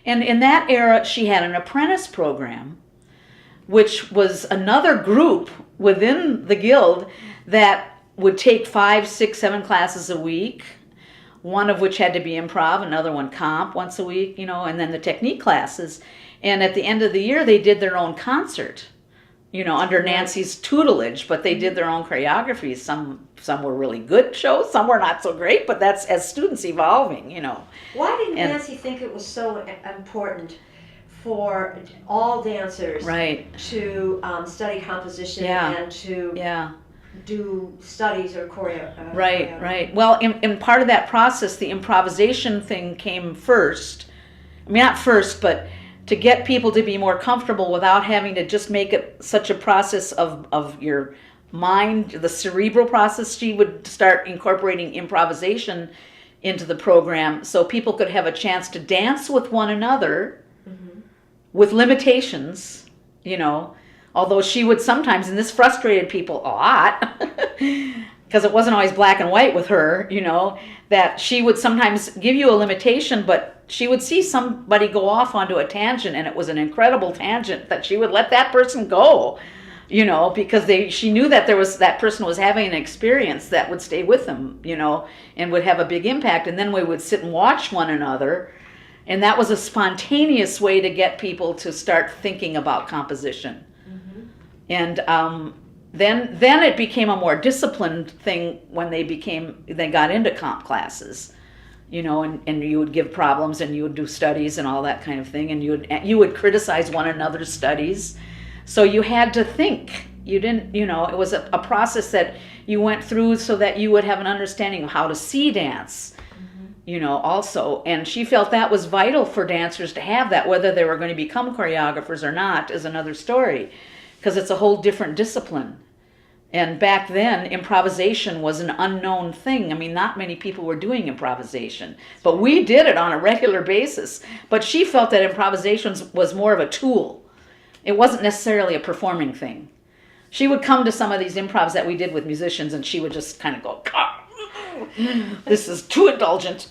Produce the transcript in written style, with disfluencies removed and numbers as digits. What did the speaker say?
And in that era, she had an apprentice program, which was another group within the guild that would take 5, 6, 7 classes a week, one of which had to be improv, another one comp once a week, and then the technique classes. And at the end of the year, they did their own concert, under Nancy's tutelage, but they did their own choreographies. Some were really good shows, some were not so great, but that's as students evolving, Why did Nancy think it was so important for all dancers to study composition and to do studies or choreo? Right. Well, in part of that process, the improvisation thing came first. I mean, not first, but to get people to be more comfortable without having to just make it such a process of your mind, the cerebral process. She would start incorporating improvisation into the program so people could have a chance to dance with one another with limitations, although she would sometimes, and this frustrated people a lot, because it wasn't always black and white with her, that she would sometimes give you a limitation, but she would see somebody go off onto a tangent, and it was an incredible tangent that she would let that person go, because she knew that that person was having an experience that would stay with them, and would have a big impact. And then we would sit and watch one another, and that was a spontaneous way to get people to start thinking about composition. And then it became a more disciplined thing when they got into comp classes, and you would give problems and you would do studies and all that kind of thing, and you would criticize one another's studies. So you had to think. You didn't, it was a process that you went through so that you would have an understanding of how to see dance, also. And she felt that was vital for dancers to have that. Whether they were going to become choreographers or not is another story, because it's a whole different discipline. And back then, improvisation was an unknown thing. I mean, not many people were doing improvisation, but we did it on a regular basis. But she felt that improvisation was more of a tool. It wasn't necessarily a performing thing. She would come to some of these improvs that we did with musicians, and she would just kind of go, this is too indulgent,